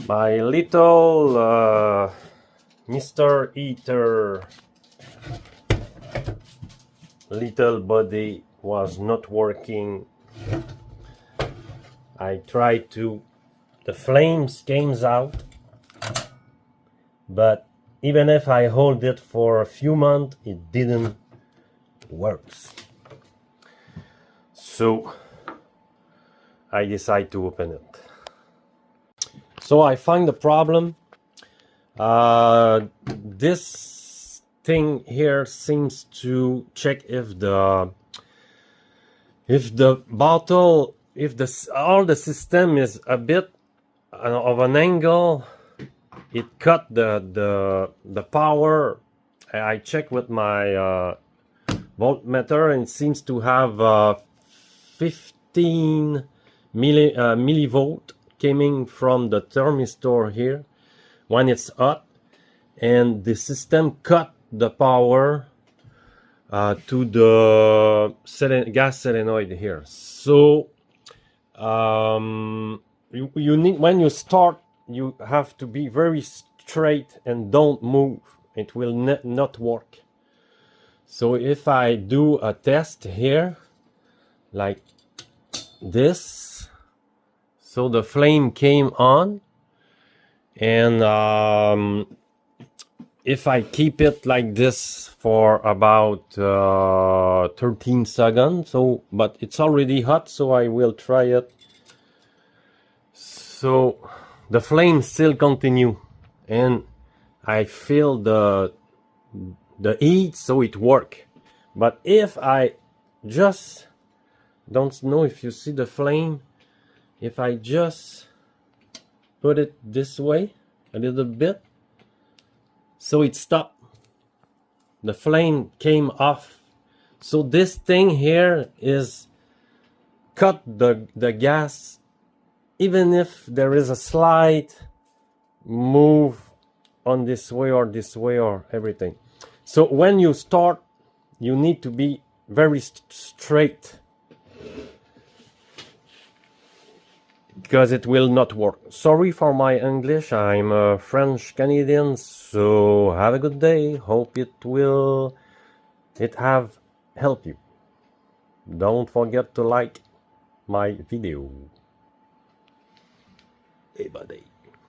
My little Mr. Eater little body was not working. I tried to, the flames came out, but even if I hold it for a few months, it didn't work. So I decide to open it. So I find the problem. This thing here seems to check if the bottle, if all the system is a bit of an angle, it cut the power. I check with my voltmeter and it seems to have 15 millivolt coming from the thermistor here when it's hot, and the system cut the power to the gas solenoid here. So you need, when you start, you have to be very straight and don't move. It will not work. So if I do a test here like this, so the flame came on, and if I keep it like this for about 13 seconds, so, but it's already hot, so I will try it. So the flame still continue, and I feel the heat, so it work. But if I just, don't know if you see the flame, if I just put it this way a little bit, so it stopped. The flame came off. So this thing here is cut the gas, even if there is a slight move on this way or everything. So when you start, you need to be very straight, because it will not work. Sorry for my English, I'm a French Canadian, so have a good day. Hope it have helped you. Don't forget to like my video. Hey buddy.